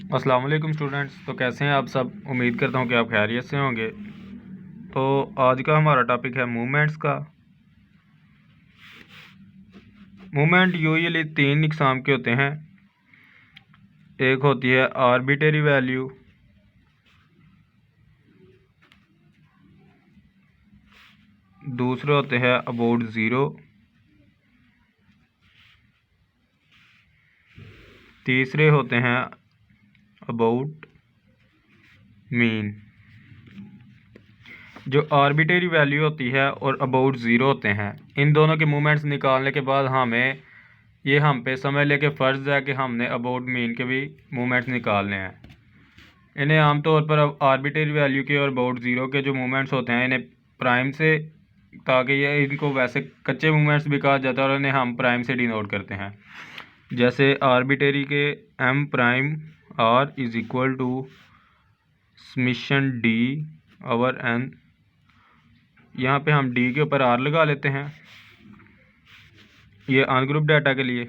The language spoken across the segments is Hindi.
अस्सलाम वालेकुम स्टूडेंट्स। तो कैसे हैं आप सब। उम्मीद करता हूं कि आप खैरियत से होंगे। तो आज का हमारा टॉपिक है मूवमेंट्स का। मूवमेंट यूजुअली 3 इकसाम के होते हैं। एक होती है आर्बिट्रेरी वैल्यू, दूसरे होते हैं अबाउट ज़ीरो, तीसरे होते हैं अबाउट मीन। जो आर्बिट्रेरी वैल्यू होती है और अबाउट ज़ीरो होते हैं, इन दोनों के मूवमेंट्स निकालने के बाद हम पे समझ ले कि फ़र्ज़ है कि हमने अबाउट मीन के भी मूवमेंट्स निकालने हैं। इन्हें आमतौर पर अब आर्बिट्रेरी वैल्यू के और अबाउट ज़ीरो के जो मूवमेंट्स होते हैं इन्हें प्राइम से, ताकि ये इनको वैसे कच्चे मूवमेंट्स भी कहा जाता है और इन्हें हम प्राइम से डिनोट करते हैं। जैसे आर्बिट्रेरी के M prime R is equal to summation D over N. यहाँ पे हम डी के ऊपर आर लगा लेते हैं। ये अनग्रुप डाटा के लिए।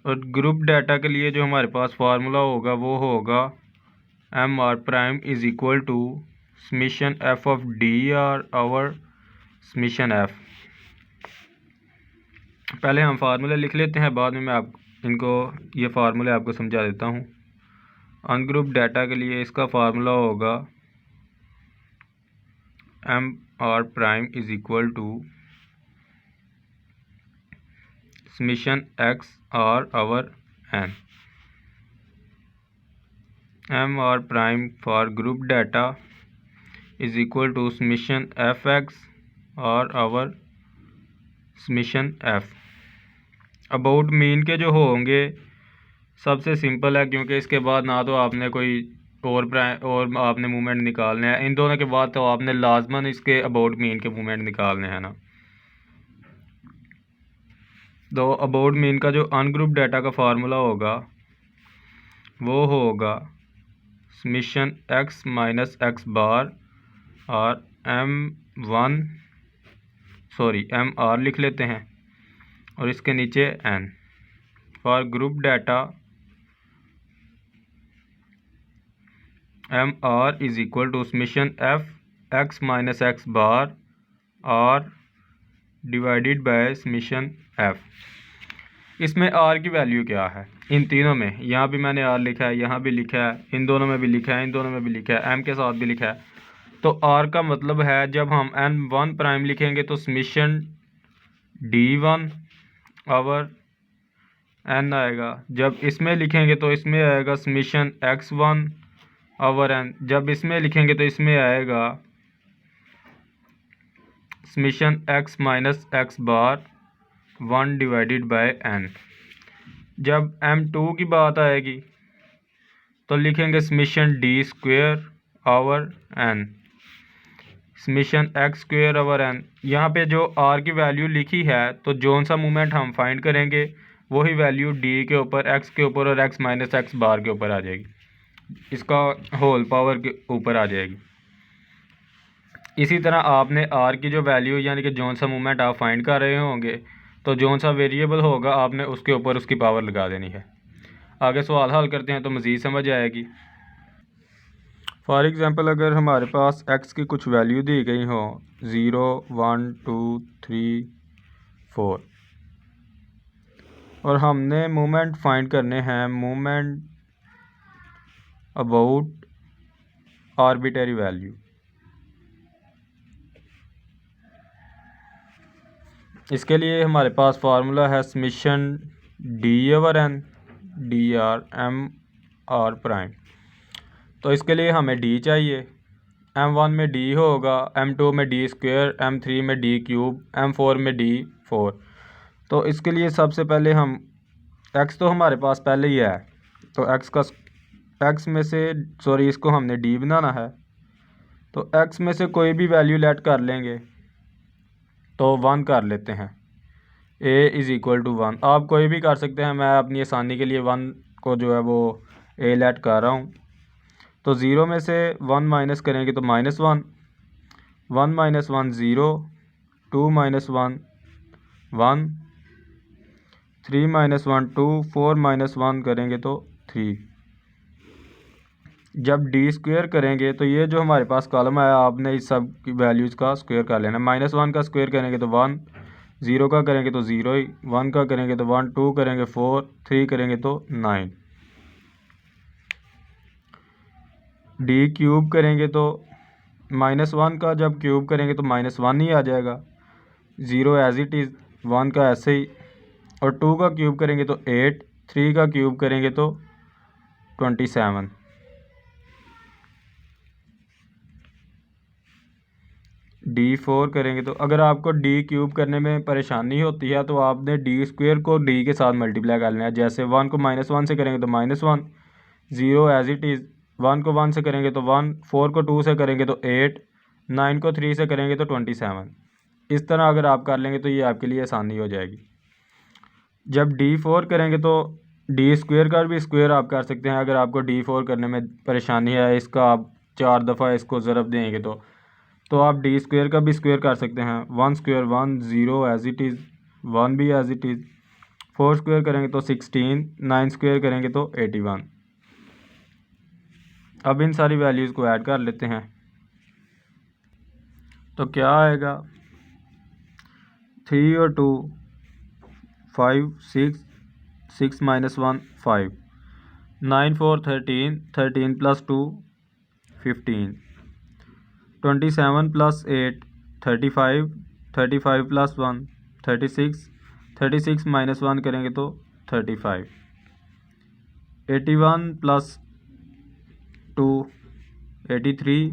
और ग्रुप डाटा के लिए जो हमारे पास फार्मूला होगा वो होगा M R prime is equal to summation F of D R over summation F. पहले हम फार्मूले लिख लेते हैं, बाद में मैं ये फार्मूले आपको समझा देता हूँ। अनग्रुप डाटा के लिए इसका फार्मूला होगा M R prime is equal to summation X R over N. M R prime for group data is equal to summation F X R over summation F. About mean के जो होंगे सबसे सिंपल है, क्योंकि इसके बाद ना तो आपने कोई और आपने मूवमेंट निकालने हैं। इन दोनों के बाद तो आपने लाजमन इसके अबाउट मीन के मूवमेंट निकालने हैं ना। तो अबाउट मीन का जो अनग्रुप डाटा का फार्मूला होगा वो होगा summation X minus X bar और एम आर लिख लेते हैं और इसके नीचे N. For group data M R is equal to summation F X minus X bar R divided by summation F. इसमें आर की वैल्यू क्या है इन तीनों में। यहाँ भी मैंने आर लिखा है, यहाँ भी लिखा है, इन दोनों में भी लिखा है, इन दोनों में भी लिखा है, एम के साथ भी लिखा है। तो आर का मतलब है जब हम एन वन प्राइम लिखेंगे तो summation D one over N आएगा। जब इसमें लिखेंगे तो इसमें आएगा summation X one over N. जब इसमें लिखेंगे तो इसमें आएगा summation X minus X bar one divided by N. जब m2 की बात आएगी तो लिखेंगे summation D square over N, summation X square over N. यहाँ पे जो r की वैल्यू लिखी है तो जोन सा मूवमेंट हम फाइंड करेंगे वही वैल्यू d के ऊपर, x के ऊपर और x माइनस एक्स बार के ऊपर आ जाएगी, इसका होल पावर के ऊपर आ जाएगी। इसी तरह आपने r की जो वैल्यू यानी कि जोन सा मूवमेंट आप फाइंड कर रहे होंगे तो जोन सा वेरिएबल होगा आपने उसके ऊपर उसकी पावर लगा देनी है। आगे सवाल हल करते हैं तो मज़ीद समझ आएगी। फॉर एग्ज़ाम्पल अगर हमारे पास x की कुछ वैल्यू दी गई हो 0 1 2 3 4 और हमने मूवमेंट फाइंड करने हैं मूवमेंट अबाउट आर्बिट्रेरी वैल्यू। इसके लिए हमारे पास फार्मूला है summation D over N D R M R prime. तो इसके लिए हमें डी चाहिए। m1 में डी होगा, m2 में डी स्क्वेयर, m3 में डी क्यूब, m4 में डी 4। तो इसके लिए सबसे पहले हम x तो हमारे पास पहले ही है तो x में से इसको हमने d बनाना है तो x में से कोई भी वैल्यू लेट कर लेंगे तो 1 कर लेते हैं। a इज़ इक्वल टू 1 आप कोई भी कर सकते हैं, मैं अपनी आसानी के लिए 1 को जो है वो a लेट कर रहा हूँ। तो 0 में से 1 माइनस करेंगे तो -1, 1 माइनस 1 0, 2 माइनस 1 1, 3 माइनस 1 2, 4 माइनस 1 करेंगे तो 3। जब डी स्क्वेयर करेंगे तो ये जो हमारे पास कॉलम आया आपने इस सब की वैल्यूज़ का स्क्वायर कर लेना। -1 का स्क्वायर करेंगे तो 1, 0 का करेंगे तो 0 ही, 1 का करेंगे तो 1, 2 करेंगे 4, 3 करेंगे तो 9। डी क्यूब करेंगे तो -1 का जब क्यूब करेंगे तो -1 ही आ जाएगा, 0 एज इट इज़, 1 का ऐसे ही, और 2 का क्यूब करेंगे तो 8, 3 का क्यूब करेंगे तो 27। D4 करेंगे तो अगर आपको डी क्यूब करने में परेशानी होती है तो आपने डी स्क्वेयर को डी के साथ मल्टीप्लाई कर लेना है। जैसे 1 को -1 से करेंगे तो -1, 0 एज इट इज़, 1 को 1 से करेंगे तो 1, 4 को 2 से करेंगे तो 8, 9 को 3 से करेंगे तो 27। इस तरह अगर आप कर लेंगे तो ये आपके लिए आसानी हो जाएगी। जब D4 करेंगे तो डी स्क्वेयर का भी स्क्वेयर आप कर सकते हैं। अगर आपको D4 करने में परेशानी है, इसका आप 4 दफ़ा इसको ज़रब देंगे तो आप डी स्क्वेयर का भी स्क्वेयर कर सकते हैं। 1 स्क्वेयर 1, 0 एज इट इज़, 1 भी एज इट इज़, 4 स्क्वेयर करेंगे तो 16, 9 स्क्वेयर करेंगे तो 81। अब इन सारी वैल्यूज़ को ऐड कर लेते हैं तो क्या आएगा, 3 और 2 5, 6, 6 minus 1 5, 9 4 13, 13 plus 2 15, 27 plus 8 35, 35 plus 1 36, 36 minus 1 करेंगे तो 35, 81 प्लस 2 83,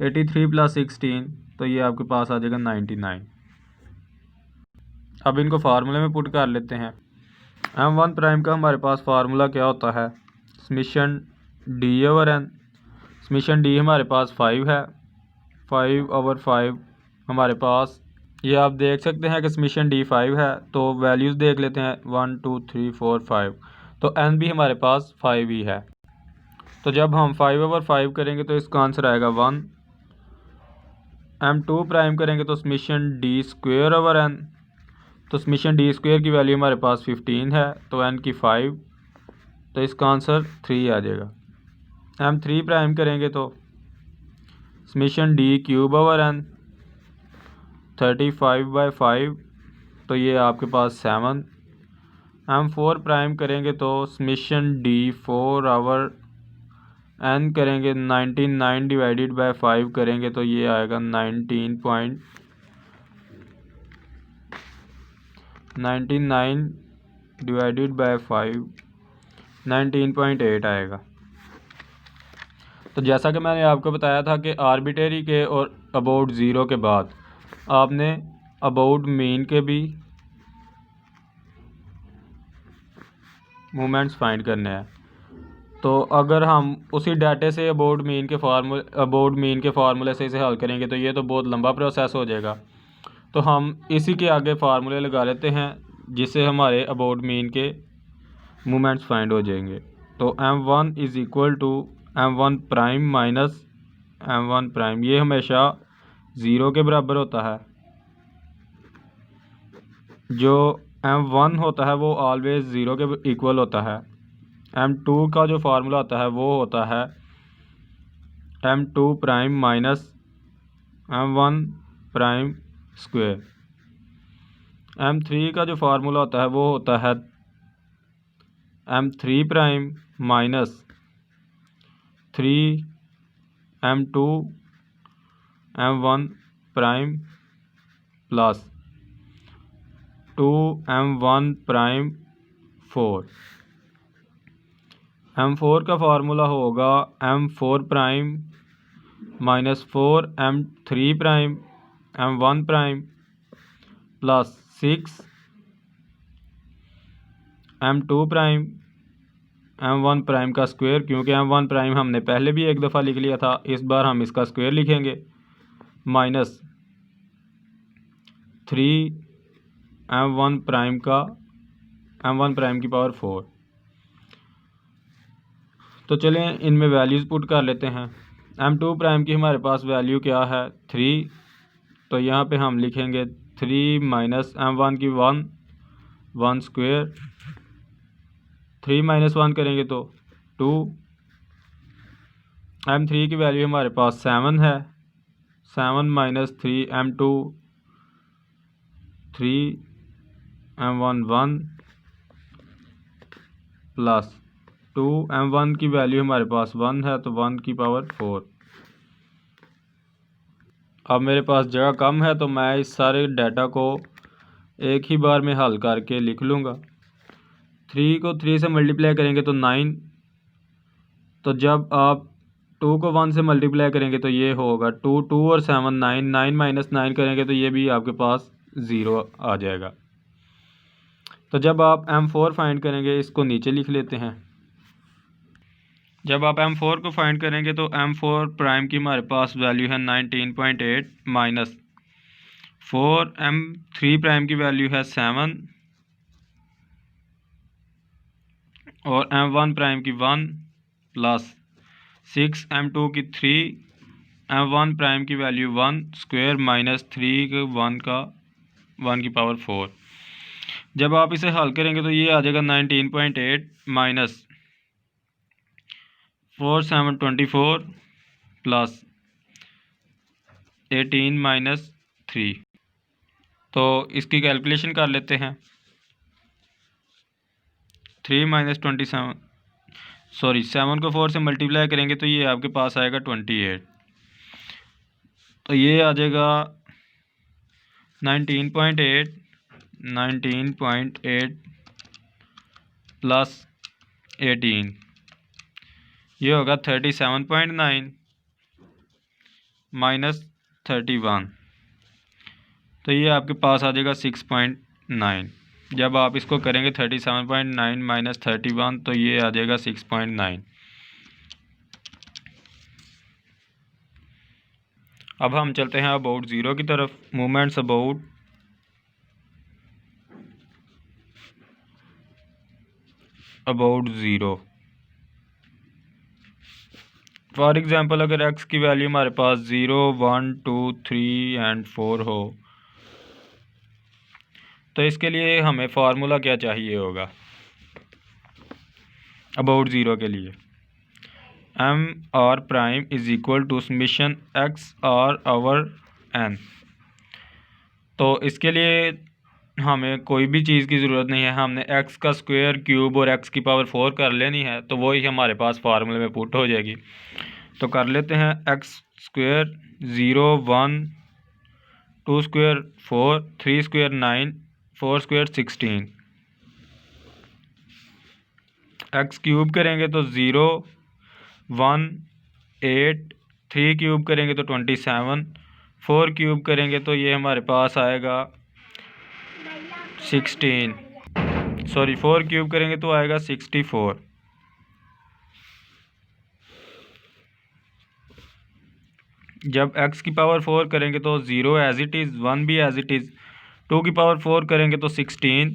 83 प्लस 16 तो ये आपके पास आ जाएगा 99। अब इनको फार्मूले में पुट कर लेते हैं। M1 प्राइम का हमारे पास फार्मूला क्या होता है, समेशन D/n। समेशन D हमारे पास 5 है, 5/5 हमारे पास, ये आप देख सकते हैं कि समेशन D 5 है। तो वैल्यूज़ देख लेते हैं, 1 2 3 4 5, तो n भी हमारे पास 5 ही है। तो जब हम 5/5 करेंगे तो इसका आंसर आएगा 1। M2 प्राइम करेंगे तो समेशन D²/n, तो समेशन D² की वैल्यू हमारे पास 15 है, तो n की 5, तो इसका आंसर 3 आ जाएगा। M3 प्राइम करेंगे तो समेशन D³/n 35/5, तो ये आपके पास 7। M4 प्राइम करेंगे तो समेशन D4/n करेंगे 99 डिवाइडेड बाय 5 करेंगे तो ये आएगा 99 डिवाइडेड बाय 5 19.8 आएगा। तो जैसा कि मैंने आपको बताया था कि आर्बिट्रेरी के और अबाउट ज़ीरो के बाद आपने अबाउट मीन के भी मूवमेंट्स फाइंड करने हैं। तो अगर हम उसी डाटे से अबाउट मीन के फार्मूले से इसे हल करेंगे तो ये तो बहुत लंबा प्रोसेस हो जाएगा। तो हम इसी के आगे फार्मूले लगा लेते हैं जिससे हमारे अबाउट मीन के मूवमेंट्स फाइंड हो जाएंगे। तो M1 is equal to M1 prime minus M1 prime, ये हमेशा 0 के बराबर होता है। जो M1 होता है वो ऑलवेज 0 के इक्वल होता है। M2 का जो फार्मूला होता है वो होता है M2 prime minus M1 prime square. M3 का जो फार्मूला होता है वो होता है M3 prime minus 3 M2 M1 prime plus 2 M1 prime 4। M4 का फार्मूला होगा M4 prime minus 4 M3 prime M1 prime plus 6 M2 prime M1 prime का स्क्वायर, क्योंकि M1 प्राइम हमने पहले भी एक दफ़ा लिख लिया था, इस बार हम इसका स्क्वायर लिखेंगे, माइनस 3 M1 प्राइम की पावर 4। तो चलें इनमें वैल्यूज़ पुट कर लेते हैं। M2 प्राइम की हमारे पास वैल्यू क्या है, 3, तो यहाँ पे हम लिखेंगे 3 माइनस M1 की 1 1 स्क्वेयर, 3 माइनस 1 करेंगे तो 2। M3 की वैल्यू हमारे पास 7 है, 7 minus 3 M2 3, M1 1 plus 2, M1 की वैल्यू हमारे पास 1 है तो 1 की पावर 4। अब मेरे पास जगह कम है तो मैं इस सारे डाटा को एक ही बार में हल करके लिख लूँगा। 3 को 3 से मल्टीप्लाई करेंगे तो 9, तो जब आप 2 को 1 से मल्टीप्लाई करेंगे तो ये होगा 2, 2 और 7 9, 9 माइनस 9 करेंगे तो ये भी आपके पास 0 आ जाएगा। तो जब आप M4 फाइंड करेंगे, इसको नीचे लिख लेते हैं। जब आप M4 को फाइंड करेंगे तो M4 प्राइम की हमारे पास वैल्यू है 19.8 माइनस 4, M3 प्राइम की वैल्यू है 7 और M1 प्राइम की 1 प्लस 6, M2 की 3, M1 प्राइम की वैल्यू 1 स्क्वायर माइनस 3 के 1 की पावर 4। जब आप इसे हल करेंगे तो ये आ जाएगा 19.8 माइनस 4 7 24 प्लस 18 माइनस 3। तो इसकी कैलकुलेशन कर लेते हैं। 3 माइनस 27, सॉरी 7 को 4 से मल्टीप्लाई करेंगे तो ये आपके पास आएगा 28। तो ये आ जाएगा 19.8 प्लस 18, ये होगा 37.9 माइनस 31, तो ये आपके पास आ जाएगा 6.9। जब आप इसको करेंगे 37.9 माइनस 31 तो ये आ जाएगा 6.9। अब हम चलते हैं अबाउट ज़ीरो की तरफ। Movements about zero. For example अगर x की वैल्यू हमारे पास 0 1 2 3 एंड 4 हो तो इसके लिए हमें फार्मूला क्या चाहिए होगा अबाउट ज़ीरो के लिए? M(r) is equal to summation x(r) over n। तो इसके लिए हमें कोई भी चीज़ की ज़रूरत नहीं है, हमने x का स्क्वायर, क्यूब और x की पावर 4 कर लेनी है, तो वही हमारे पास फार्मूले में पुट हो जाएगी। तो कर लेते हैं x square 0 1 2 square 4 3 square 9 4 square 16। x cube करेंगे तो 0 1 8, 3 क्यूब करेंगे तो 27, 4 क्यूब करेंगे तो ये हमारे पास आएगा 16, सॉरी 4 क्यूब करेंगे तो आएगा 64। जब x की पावर 4 करेंगे तो 0 एज इट इज़, 1 भी एज इट इज़, 2 की पावर 4 करेंगे तो 16,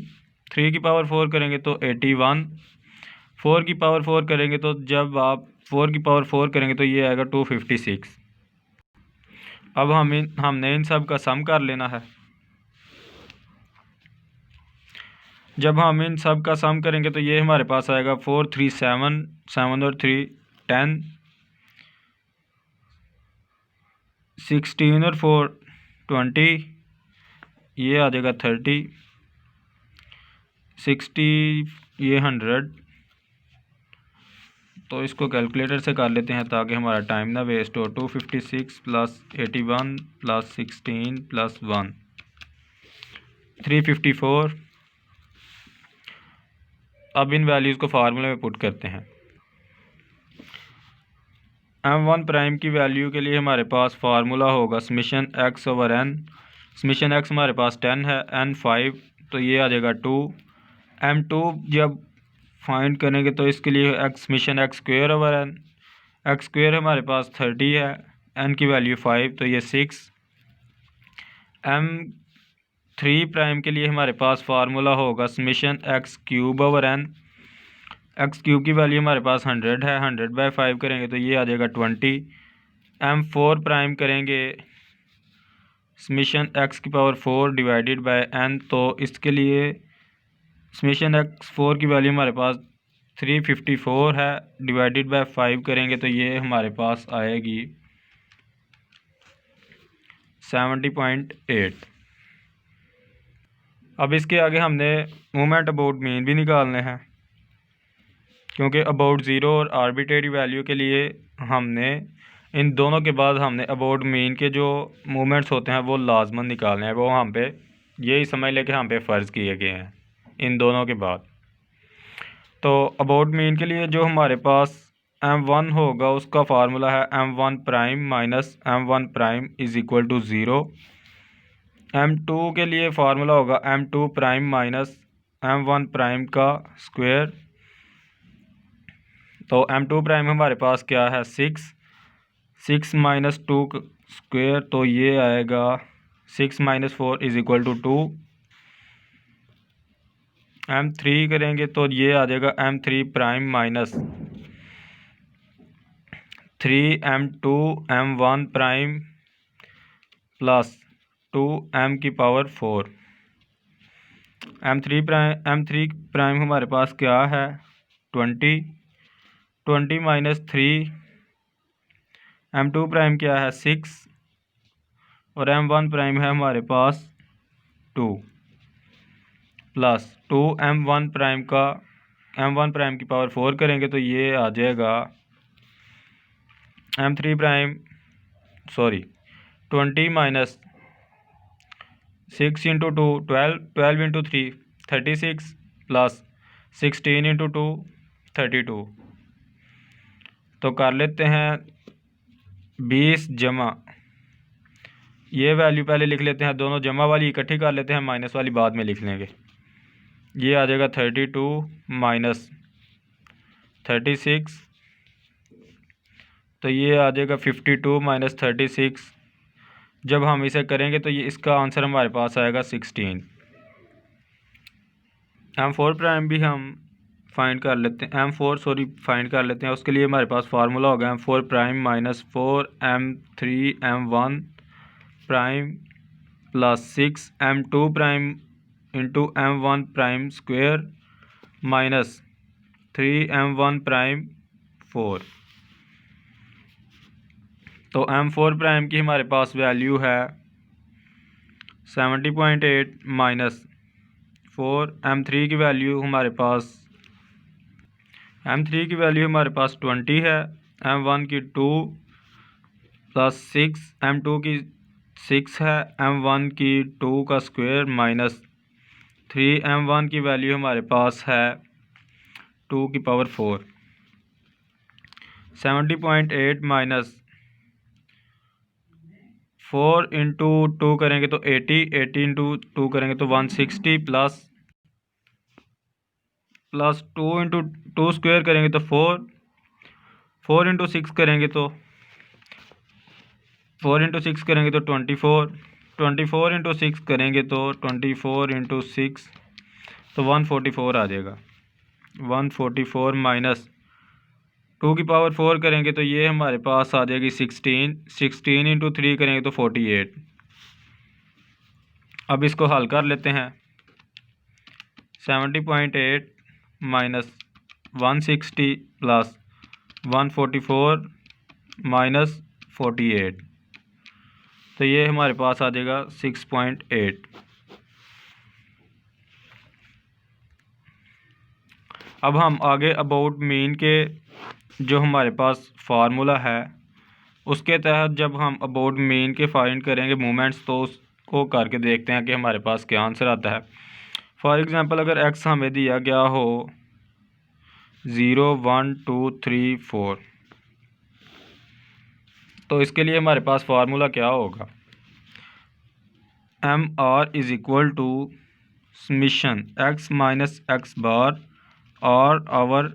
3 की पावर 4 करेंगे तो 81, 4 की पावर 4 करेंगे तो जब आप 4 की पावर 4 करेंगे तो ये आएगा 256। अब हमने इन सब का सम कर लेना है। जब हम इन सब का सम करेंगे तो ये हमारे पास आएगा 4 3 7, 7 और 3 10, 16 और 4 20, ये आ जाएगा 30, 60, ये 100। तो इसको कैलकुलेटर से कर लेते हैं ताकि हमारा टाइम ना वेस्ट हो। 256 प्लस 81 प्लस 16 प्लस 1 354। अब इन वैल्यूज़ को फार्मूले में पुट करते हैं। M1 प्राइम की वैल्यू के लिए हमारे पास फार्मूला होगा summation x over n। Summation x हमारे पास 10 है, n 5, तो ये आ जाएगा 2। M2 जब फाइंड करेंगे तो इसके लिए summation x square over n, x square हमारे पास 30 है, n की वैल्यू 5 तो ये 6। M3 प्राइम के लिए हमारे पास फार्मूला होगा summation x cube over n। x cube की वैल्यू हमारे पास 100 है, 100/5 करेंगे तो ये आ जाएगा 20। M4 प्राइम करेंगे समेशन x की पावर 4 डिवाइडेड बाय n, तो इसके लिए समीशन x4 की वैल्यू हमारे पास 354 है, डिवाइडेड बाय 5 करेंगे तो ये हमारे पास आएगी 70.8। अब इसके आगे हमने मोमेंट अबाउट मीन भी निकालने हैं, क्योंकि अबाउट ज़ीरो और आर्बिट्रेरी वैल्यू के लिए हमने इन दोनों के बाद हमने अबाउट मीन के जो मूवमेंट्स होते हैं वो लाजमन निकालने हैं। वो हम पे यही समझ लें कि हम पे फ़र्ज़ किए गए हैं इन दोनों के बाद। तो अबाउट मीन के लिए जो हमारे पास m1 होगा उसका फार्मूला है m1 prime minus m1 prime is equal to zero. m2 के लिए फार्मूला होगा m2 prime minus m1 prime का स्क्वायर। तो m2 प्राइम हमारे पास क्या है 6 माइनस 2 स्क्वायर, तो ये आएगा 6 minus 4 is equal to 2। m3 करेंगे तो ये आ जाएगा m3 prime minus 3m2 m1 prime plus 2m की पावर 4। m3 प्राइम हमारे पास क्या है 20 माइनस 3। m2 प्राइम क्या है 6 और m1 प्राइम है हमारे पास 2 प्लस 2m1 प्राइम का m1 प्राइम की पावर 4 करेंगे तो ये आ जाएगा m3 prime 20 minus 6 into 2 12 into 3 36 plus 16 into 2 32। तो कर लेते हैं 20 जमा, ये वैल्यू पहले लिख लेते हैं, दोनों जमा वाली इकट्ठी कर लेते हैं, माइनस वाली बाद में लिख लेंगे। ये आ जाएगा 32 माइनस 36, तो ये आ जाएगा 52 माइनस 36। जब हम इसे करेंगे तो ये इसका आंसर हमारे पास आएगा 16। m4 प्राइम भी हम फाइंड कर लेते हैं, फाइंड कर लेते हैं। उसके लिए हमारे पास फार्मूला होगा m4 prime minus 4m3 m1 prime plus 6m2 prime into m1 prime square minus 3m1 prime 4। तो m4 प्राइम की हमारे पास वैल्यू है 70.8 माइनस 4। m3 की वैल्यू हमारे पास 20 है, m1 की 2 प्लस 6, m2 की 6 है, m1 की 2 का स्क्वायर माइनस 3m1 की वैल्यू हमारे पास है 2 की पावर 4। 70.8 माइनस 4 इंटू 2 करेंगे तो 80 इंटू 2 करेंगे तो 160 प्लस 2 इंटू 2 स्क्वायर करेंगे तो 4 इंटू 6 करेंगे तो 24 इंटू 6 करेंगे तो 24 इंटू 6 तो 144 आ जाएगा। 144 माइनस 2 की पावर 4 करेंगे तो ये हमारे पास आ जाएगी 16 इंटू 3 करेंगे तो 48। अब इसको हल कर लेते हैं। 70.8 माइनस 160 प्लस 144 माइनस 48, तो ये हमारे पास आ जाएगा 6.8। अब हम आगे अबाउट मीन के जो हमारे पास फार्मूला है उसके तहत जब हम अबाउट मीन के फाइंड करेंगे मूवमेंट्स तो उसको करके देखते हैं कि हमारे पास क्या आंसर आता है। फॉर एग्ज़ाम्पल अगर x हमें दिया गया हो 0 1 2 3 4, तो इसके लिए हमारे पास फार्मूला क्या होगा mr is equal to summation x minus x bar और आवर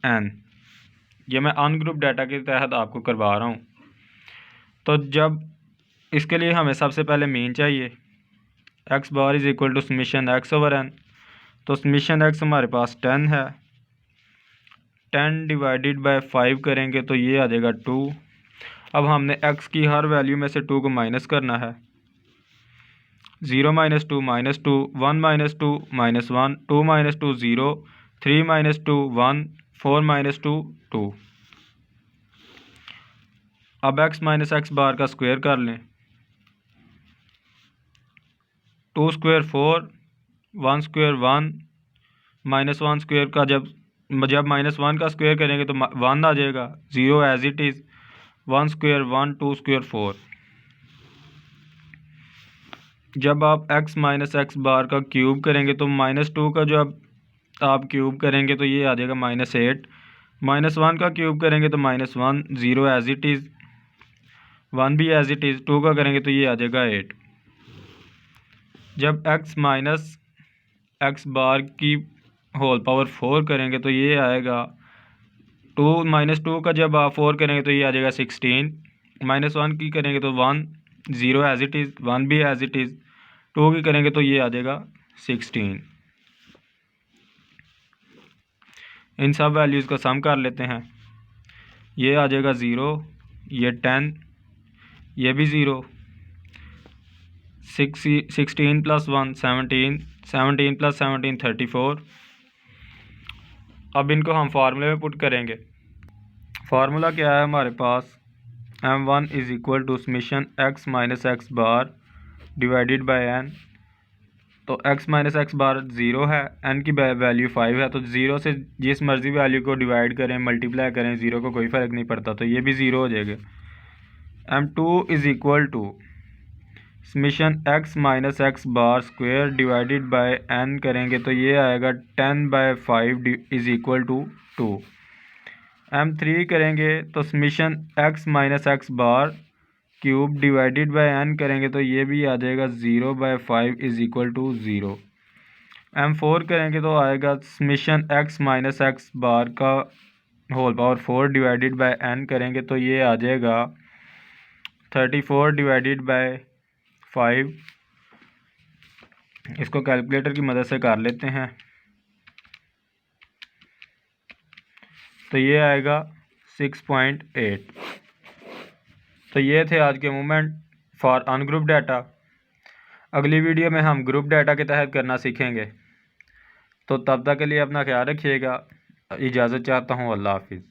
n। ये मैं अनग्रुप डाटा के तहत आपको करवा रहा हूँ। तो जब इसके लिए हमें सबसे पहले मीन चाहिए, x bar is equal to summation x over n। तो समीशन x हमारे पास 10 है, 10 डिवाइडेड बाय 5 करेंगे तो ये आ जाएगा 2। अब हमने x की हर वैल्यू में से 2 को माइनस करना है, 0 minus 2 -2, 1 minus 2 -1, 2 minus 2 0, 3 minus 2 1, 4 minus 2 2। अब x माइनस एक्स बार का स्क्वायर कर लें। 2 स्क्वायर 4, 1 स्क्वायर 1, -1 स्क्वायर का जब -1 का स्क्वायर करेंगे तो 1 आ जाएगा, 0 as it is, 1 square 1, 2 square 4। जब आप x माइनस एक्स बार का क्यूब करेंगे तो -2 का जब आप क्यूब करेंगे तो ये आ जाएगा -8, -1 का क्यूब करेंगे तो -1, 0 एज इट इज़, 1 भी एज इट इज़, 2 का करेंगे तो ये आ जाएगा 8। जब x माइनस एक्स बार की होल पावर 4 करेंगे तो ये आएगा 2 -2 का जब आप 4 करेंगे तो ये आ जाएगा 16, -1 की करेंगे तो 1, 0 एज इट इज़, 1 भी एज इट इज़, 2 की करेंगे तो ये आ जाएगा 16। इन सब वैल्यूज़ का सम कर लेते हैं। ये आ जाएगा 0, ये 10, ये भी 0, 16 प्लस 1 17, 17 प्लस 17 34। अब इनको हम फार्मूले में पुट करेंगे। फार्मूला क्या है हमारे पास, m1 is equal to summation x minus X bar divided by n। तो x माइनस एक्स बार 0 है, n की वैल्यू 5 है, तो 0 से जिस मर्ज़ी वैल्यू को डिवाइड करें, मल्टीप्लाई करें, 0 को कोई फ़र्क नहीं पड़ता, तो ये भी 0 हो जाएगा। m2 is equal to summation x minus X bar square divided by n करेंगे तो ये आएगा 10/5 इज़ इक्वल टू 2। m3 करेंगे तो summation x minus X bar cube divided by n करेंगे तो ये भी आ जाएगा 0/5 इज़ इक्वल टू 0। m4 करेंगे तो आएगा summation x minus X bar का whole power 4 divided by n करेंगे तो ये आ जाएगा 34 डिवाइडेड बाय 5। इसको कैलकुलेटर की मदद से कर लेते हैं तो ये आएगा 6.8। तो ये थे आज के मूवमेंट फॉर अनग्रुप डाटा। अगली वीडियो में हम ग्रुप डाटा के तहत करना सीखेंगे। तो तब तक के लिए अपना ख्याल रखिएगा। इजाज़त चाहता हूँ। अल्लाह हाफिज़।